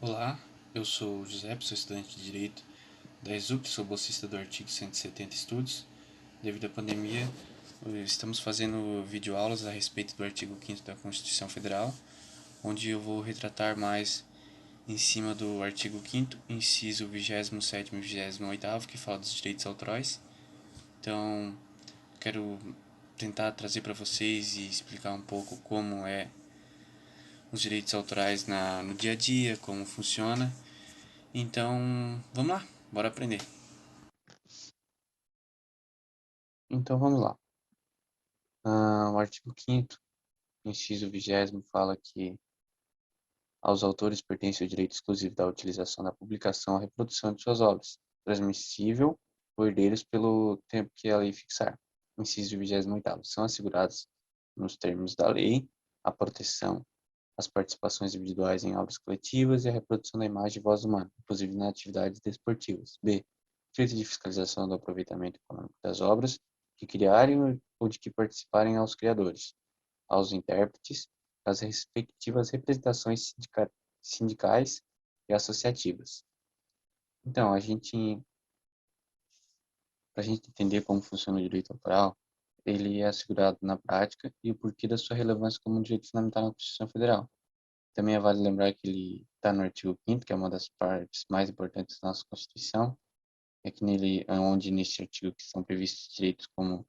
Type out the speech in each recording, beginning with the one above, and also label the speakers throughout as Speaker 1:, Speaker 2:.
Speaker 1: Olá, eu sou o José, sou estudante de Direito da ESUP, sou bolsista do artigo 170 Estudos. Devido à pandemia, estamos fazendo videoaulas a respeito do artigo 5º da Constituição Federal, onde eu vou retratar mais em cima do artigo 5º, inciso 27º e 28º, que fala dos direitos autorais. Então, quero tentar trazer para vocês e explicar um pouco como é os direitos autorais no dia a dia, como funciona. Então, vamos lá, bora aprender. Então, vamos lá. O artigo 5º, inciso 20º, fala que aos autores pertence o direito exclusivo da utilização, da publicação e reprodução de suas obras, transmissível por herdeiros pelo tempo que a lei fixar. Inciso 28º. São assegurados, nos termos da lei, a proteção, as participações individuais em obras coletivas e a reprodução da imagem e voz humana, inclusive nas atividades desportivas. B. Direito de fiscalização do aproveitamento econômico das obras que criarem ou de que participarem aos criadores, aos intérpretes, às respectivas representações sindicais e associativas. Então, para a gente entender como funciona o direito autoral, ele é assegurado na prática e o porquê da sua relevância como um direito fundamental na Constituição Federal. Também é válido lembrar que ele está no artigo 5º, que é uma das partes mais importantes da nossa Constituição, é que nele, onde nesse artigo que são previstos direitos como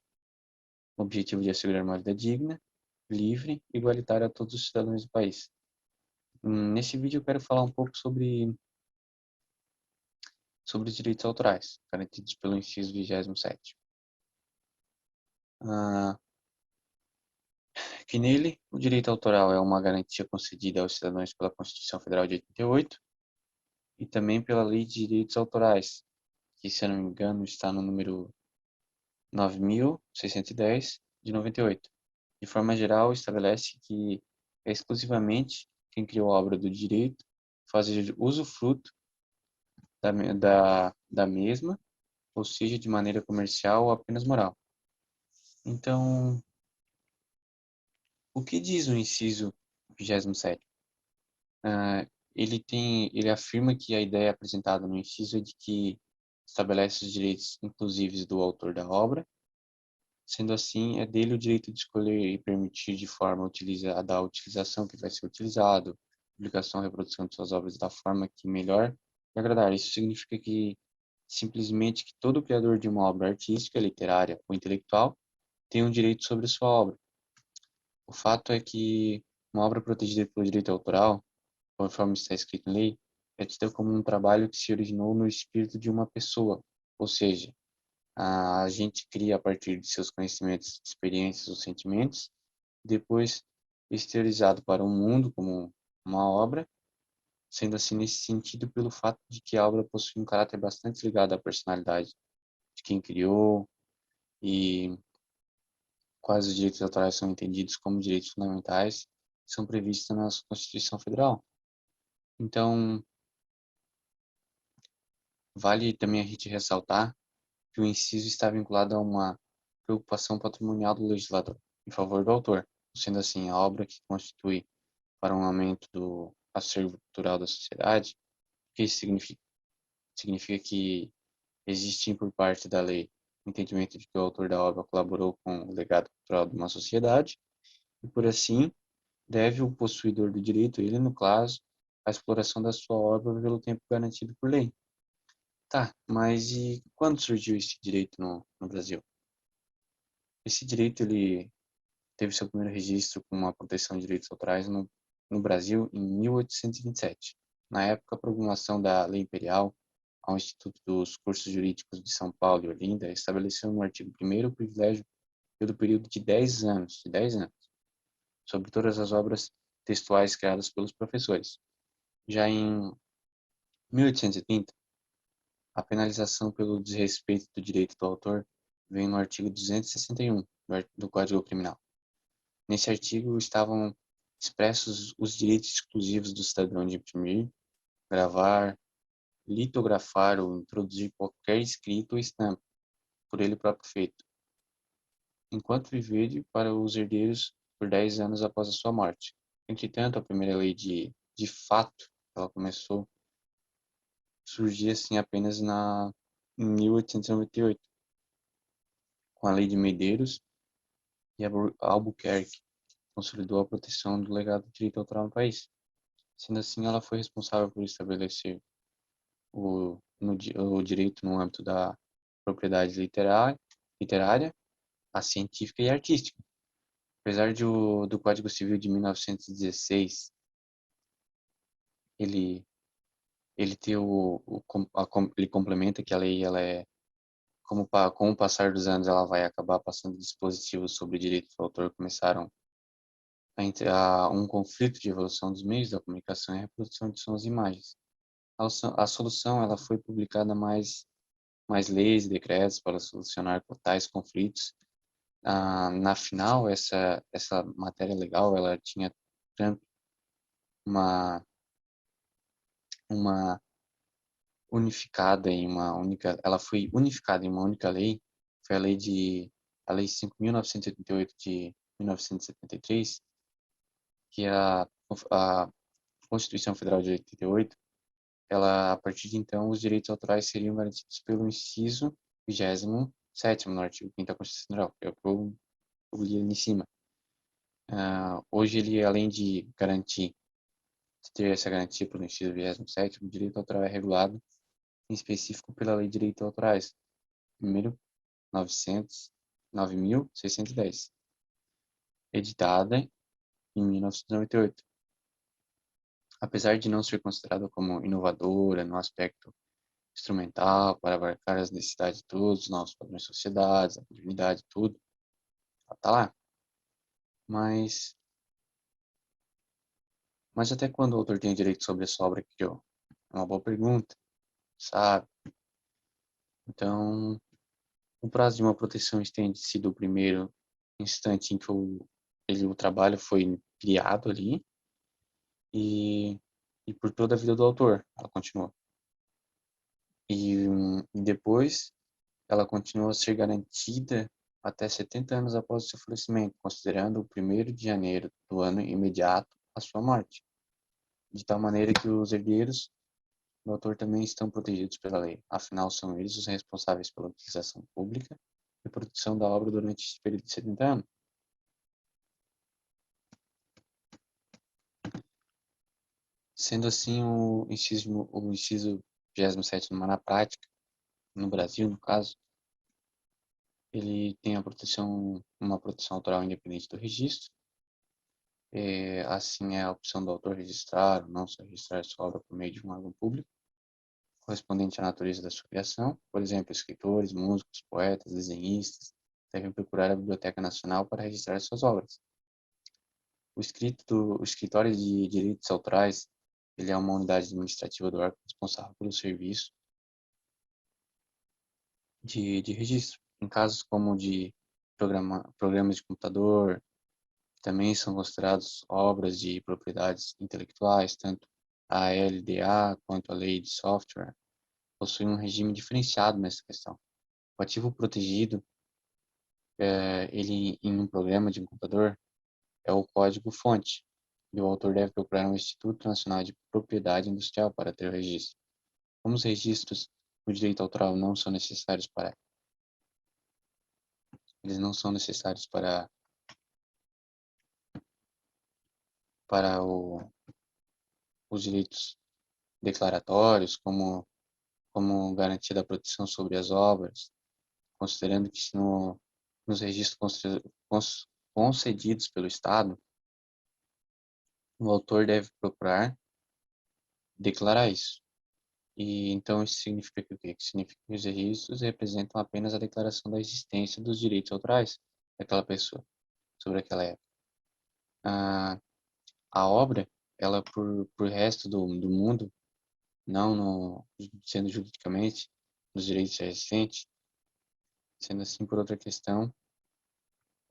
Speaker 1: o objetivo de assegurar uma vida digna, livre e igualitária a todos os cidadãos do país. Nesse vídeo eu quero falar um pouco sobre os direitos autorais, garantidos pelo inciso 27º. Que nele, o direito autoral é uma garantia concedida aos cidadãos pela Constituição Federal de 88 e também pela Lei de Direitos Autorais, que, se eu não me engano, está no número 9.610, de 98. De forma geral, estabelece que é exclusivamente quem criou a obra do direito fazer usufruto da mesma, ou seja, de maneira comercial ou apenas moral. Então, o que diz o inciso 27º? Ele afirma que a ideia apresentada no inciso é de que estabelece os direitos inclusivos do autor da obra. Sendo assim, é dele o direito de escolher e permitir de forma utilizada a utilização que vai ser utilizado, publicação e reprodução de suas obras da forma que melhor lhe agradar. Isso significa que simplesmente que todo criador de uma obra artística, literária ou intelectual tem um direito sobre a sua obra. O fato é que uma obra protegida pelo direito autoral, conforme está escrito em lei, é tida como um trabalho que se originou no espírito de uma pessoa, ou seja, a gente cria a partir de seus conhecimentos, experiências ou sentimentos, depois exteriorizado para o mundo como uma obra, sendo assim nesse sentido pelo fato de que a obra possui um caráter bastante ligado à personalidade de quem criou e quais os direitos autorais são entendidos como direitos fundamentais são previstos na nossa Constituição Federal. Então, vale também a gente ressaltar que o inciso está vinculado a uma preocupação patrimonial do legislador em favor do autor, sendo assim, a obra que constitui para um aumento do acervo cultural da sociedade, o que isso significa? Significa que existe por parte da lei o entendimento de que o autor da obra colaborou com o legado cultural de uma sociedade e, por assim, deve o possuidor do direito, ele no caso, a exploração da sua obra pelo tempo garantido por lei. Tá, mas e quando surgiu esse direito no Brasil? Esse direito ele teve seu primeiro registro com a proteção de direitos autorais no Brasil em 1827. Na época, a promulgação da Lei Imperial ao Instituto dos Cursos Jurídicos de São Paulo e Olinda estabeleceu no artigo 1º o privilégio pelo período de 10 anos, sobre todas as obras textuais criadas pelos professores. Já em 1830, a penalização pelo desrespeito do direito do autor vem no artigo 261 do Código Criminal. Nesse artigo estavam expressos os direitos exclusivos do cidadão de imprimir, gravar, litografar ou introduzir qualquer escrito ou estampa, por ele próprio feito, enquanto viver para os herdeiros por 10 anos após a sua morte. Entretanto, a primeira lei de fato, ela começou a surgir assim apenas em 1898, com a Lei de Medeiros e Albuquerque, consolidou a proteção do legado do direito autoral no país. Sendo assim, ela foi responsável por estabelecer o direito no âmbito da propriedade literária, a científica e a artística. Apesar do Código Civil de 1916, ele ele ter ele complementa que a lei ela é com o passar dos anos ela vai acabar passando dispositivos sobre direitos do autor começaram a um conflito de evolução dos meios da comunicação e reprodução de sons e imagens. A solução ela foi publicada mais leis e decretos para solucionar tais conflitos. Na final, essa matéria legal ela tinha tanto uma uma unificada em uma única, ela foi unificada em uma única lei, foi a lei 5.988 de 1973, que é a Constituição Federal de 88. Ela, a partir de então, os direitos autorais seriam garantidos pelo inciso 27º no artigo 5º da Constituição Federal, que é o que eu li ali em cima. Hoje ele, além de ter essa garantia pelo inciso 27º, o direito autoral é regulado em específico pela Lei de Direitos Autorais, número 9.610, editada em 1998. Apesar de não ser considerada como inovadora no aspecto instrumental para abarcar as necessidades de todos, os novos padrões de sociedade, a modernidade, tudo, ela tá lá. Mas até quando o autor tem direito sobre a sua obra que criou? É uma boa pergunta, sabe? Então, o prazo de uma proteção estende-se do primeiro instante em que o trabalho foi criado ali e, e por toda a vida do autor, ela continua. E depois, ela continua a ser garantida até 70 anos após o seu falecimento, considerando o 1º de janeiro do ano imediato à sua morte, de tal maneira que os herdeiros do autor também estão protegidos pela lei, afinal são eles os responsáveis pela utilização pública e produção da obra durante esse período de 70 anos. Sendo assim, o inciso 27º na prática, no Brasil, no caso, ele tem uma proteção autoral independente do registro. Assim, é a opção do autor registrar ou não se registrar sua obra por meio de um órgão público, correspondente à natureza da sua criação. Por exemplo, escritores, músicos, poetas, desenhistas devem procurar a Biblioteca Nacional para registrar suas obras. O escritório de direitos autorais, ele é uma unidade administrativa do órgão responsável pelo serviço de registro. Em casos como de programas de computador, também são considerados obras de propriedades intelectuais, tanto a LDA quanto a lei de software possuem um regime diferenciado nessa questão. O ativo protegido, ele em um programa de um computador, é o código-fonte, e o autor deve procurar um Instituto Nacional de Propriedade Industrial para ter o registro. Como os registros do direito autoral não são necessários eles não são necessários para os direitos declaratórios, como garantia da proteção sobre as obras, considerando que se nos registros concedidos pelo Estado, o autor deve procurar declarar isso. E então isso significa o quê? Que significa que os registros representam apenas a declaração da existência dos direitos autorais daquela pessoa sobre aquela época. A, a obra, ela por resto do mundo, não sendo juridicamente nos direitos já existentes, sendo assim por outra questão,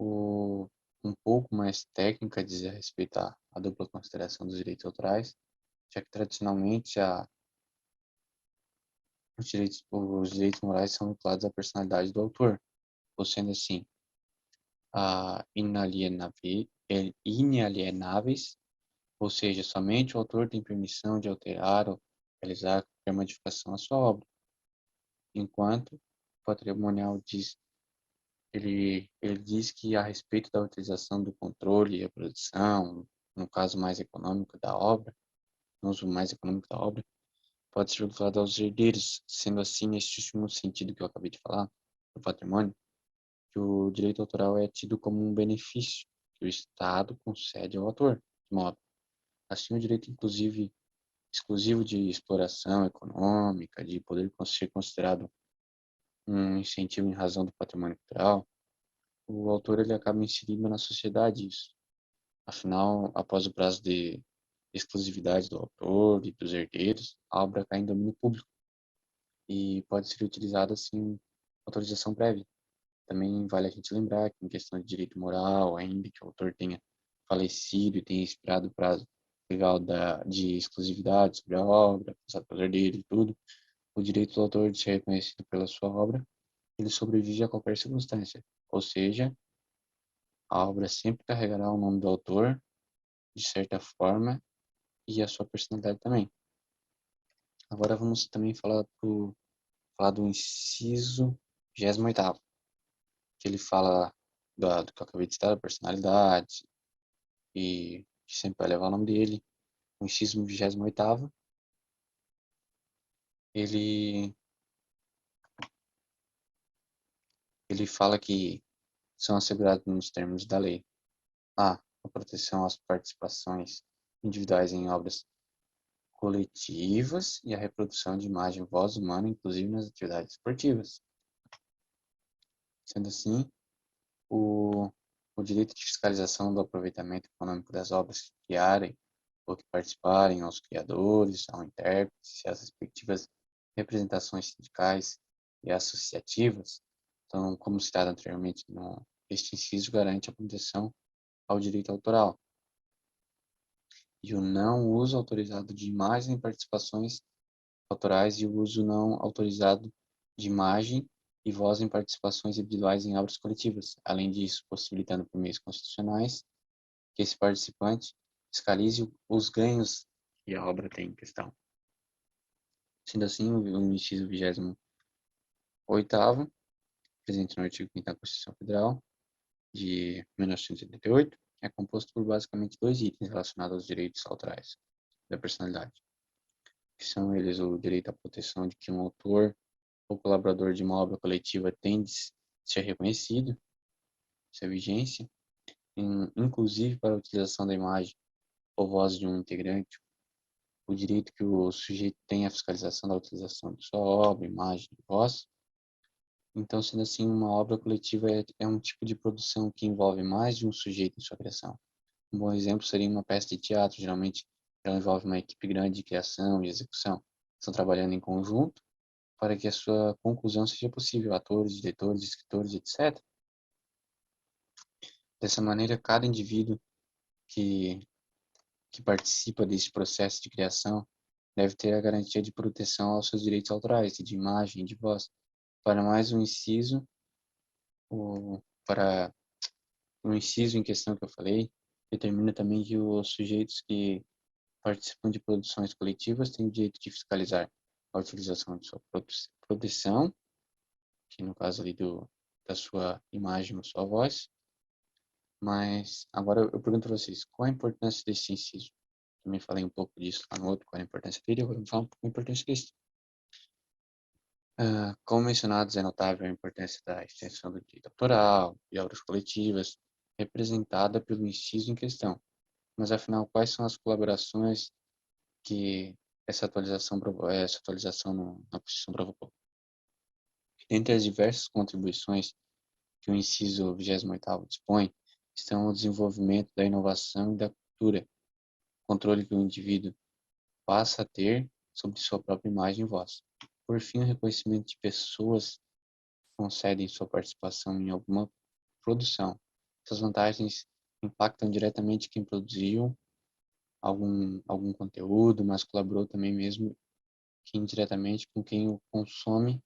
Speaker 1: um pouco mais técnica diz a respeito à dupla consideração dos direitos autorais, já que tradicionalmente os direitos morais são vinculados à personalidade do autor, ou sendo assim, inalienáveis, ou seja, somente o autor tem permissão de alterar ou realizar qualquer modificação à sua obra, enquanto o patrimonial ele diz que a respeito da utilização do controle e a produção, no caso mais econômico da obra, no uso mais econômico da obra, pode ser vinculado aos herdeiros, sendo assim, neste último sentido que eu acabei de falar, do patrimônio, que o direito autoral é tido como um benefício que o Estado concede ao autor de uma obra. Assim, o direito, inclusive, exclusivo de exploração econômica, de poder ser considerado um incentivo em razão do patrimônio cultural, o autor ele acaba inserindo na sociedade isso. Afinal, após o prazo de exclusividade do autor e dos herdeiros, a obra cai em domínio público e pode ser utilizada sem autorização prévia. Também vale a gente lembrar que em questão de direito moral, ainda que o autor tenha falecido e tenha expirado o prazo legal de exclusividade sobre a obra, passado pelo herdeiro e tudo, o direito do autor de ser reconhecido pela sua obra, ele sobrevive a qualquer circunstância. Ou seja, a obra sempre carregará o nome do autor, de certa forma, e a sua personalidade também. Agora vamos também falar do inciso 28º, que ele fala do que eu acabei de citar, da personalidade, e que sempre vai levar o nome dele. O inciso 28º, ele, ele fala que são assegurados nos termos da lei a proteção às participações individuais em obras coletivas e a reprodução de imagem e voz humana, inclusive nas atividades esportivas. Sendo assim, o, o direito de fiscalização do aproveitamento econômico das obras que criarem ou que participarem aos criadores, ao intérprete e às respectivas representações sindicais e associativas. Então, como citado anteriormente, este inciso garante a proteção ao direito autoral e o não uso autorizado de imagem e participações autorais e o uso não autorizado de imagem e voz em participações individuais em obras coletivas. Além disso, possibilitando por meios constitucionais que esse participante fiscalize os ganhos que a obra tem em questão. Sendo assim, o inciso 28º, presente no artigo 5º da Constituição Federal de 1988, é composto por basicamente dois itens relacionados aos direitos autorais da personalidade, que são eles o direito à proteção de que um autor ou colaborador de uma obra coletiva tem de ser reconhecido, sua vigência, inclusive para a utilização da imagem ou voz de um integrante, o direito que o sujeito tem à fiscalização da utilização de sua obra, imagem e voz. Então, sendo assim, uma obra coletiva é um tipo de produção que envolve mais de um sujeito em sua criação. Um bom exemplo seria uma peça de teatro, geralmente ela envolve uma equipe grande de criação e execução. Estão trabalhando em conjunto para que a sua conclusão seja possível, atores, diretores, escritores, etc. Dessa maneira, cada indivíduo que, que participa desse processo de criação deve ter a garantia de proteção aos seus direitos autorais, de imagem e de voz. Para mais um inciso, para o inciso em questão que eu falei, determina também que os sujeitos que participam de produções coletivas têm o direito de fiscalizar a utilização de sua produção, que no caso ali da sua imagem ou sua voz. Mas agora eu pergunto a vocês, qual a importância desse inciso? Também falei um pouco disso lá no outro, qual a importância dele, agora eu vou falar um pouco da importância desse. Como mencionados, é notável a importância da extensão do direito autoral e obras coletivas, representada pelo inciso em questão. Mas, afinal, quais são as colaborações que essa atualização na Constituição provocou? Entre as diversas contribuições que o inciso 28º dispõe, estão o desenvolvimento da inovação e da cultura, controle que o indivíduo passa a ter sobre sua própria imagem e voz. Por fim, o reconhecimento de pessoas que concedem sua participação em alguma produção. Essas vantagens impactam diretamente quem produziu algum conteúdo, mas colaborou também mesmo que indiretamente com quem o consome.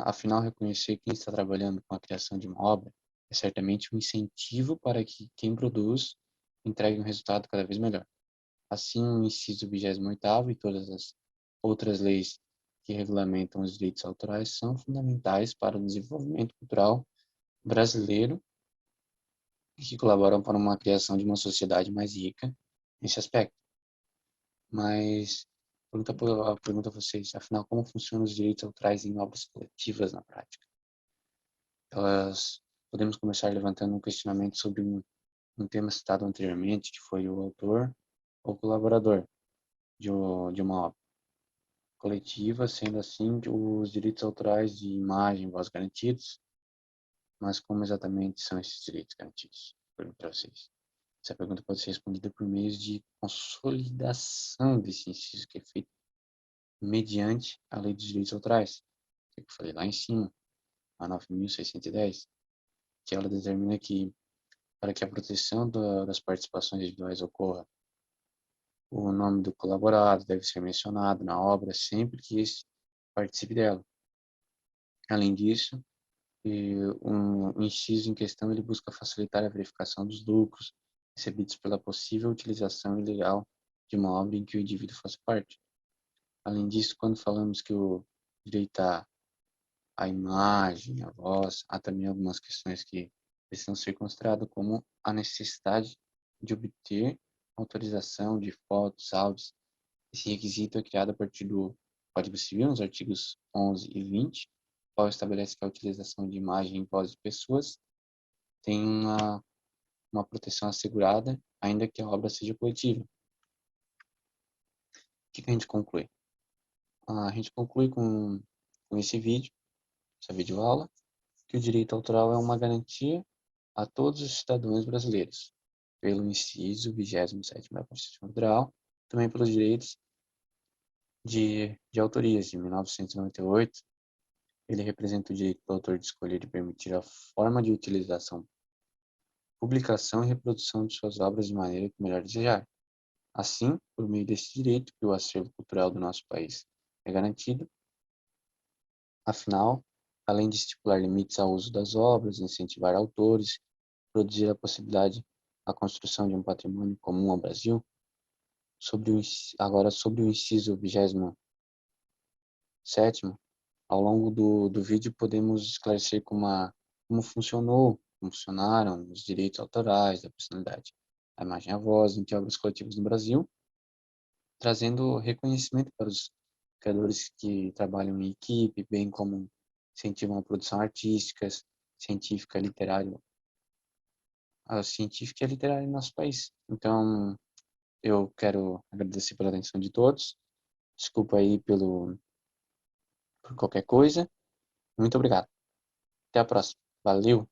Speaker 1: Afinal, reconhecer quem está trabalhando com a criação de uma obra é certamente um incentivo para que quem produz entregue um resultado cada vez melhor. Assim, o inciso 28º e todas as outras leis que regulamentam os direitos autorais são fundamentais para o desenvolvimento cultural brasileiro e que colaboram para uma criação de uma sociedade mais rica nesse aspecto. Mas a pergunta a vocês, afinal, como funcionam os direitos autorais em obras coletivas na prática? Elas podemos começar levantando um questionamento sobre um tema citado anteriormente, que foi o autor ou colaborador de uma obra coletiva, sendo assim os direitos autorais de imagem, voz garantidos, mas como exatamente são esses direitos garantidos? Pergunto para vocês. Essa pergunta pode ser respondida por meios de consolidação desse inciso que é feito mediante a Lei dos Direitos Autorais, que eu falei lá em cima, a 9.610, que ela determina que, para que a proteção das participações individuais ocorra, o nome do colaborado deve ser mencionado na obra sempre que esse participe dela. Além disso, um inciso em questão ele busca facilitar a verificação dos lucros recebidos pela possível utilização ilegal de uma obra em que o indivíduo faz parte. Além disso, quando falamos que o direito à imagem, à voz, há também algumas questões que precisam ser consideradas, como a necessidade de obter autorização de fotos, áudios. Esse requisito é criado a partir do Código Civil, nos artigos 11 e 20, qual estabelece que a utilização de imagem e voz de pessoas tem uma proteção assegurada, ainda que a obra seja coletiva. O que a gente conclui? A gente conclui com esse vídeo, essa videoaula, que o direito autoral é uma garantia a todos os cidadãos brasileiros, pelo inciso 27º da Constituição Federal, também pelos direitos de autorias de 1998. Ele representa o direito do autor de escolher e permitir a forma de utilização, publicação e reprodução de suas obras de maneira que melhor desejar. Assim, por meio desse direito que o acervo cultural do nosso país é garantido. Afinal, além de estipular limites ao uso das obras, incentivar autores, produzir a possibilidade da construção de um patrimônio comum ao Brasil, agora sobre o inciso 27º, ao longo do vídeo podemos esclarecer como funcionaram os direitos autorais, da personalidade, a imagem e a voz entre obras coletivas no Brasil, trazendo reconhecimento para os criadores que trabalham em equipe, bem como incentivam a produção artística, científica, científica e literária no nosso país. Então, eu quero agradecer pela atenção de todos. Desculpa aí por qualquer coisa. Muito obrigado. Até a próxima. Valeu!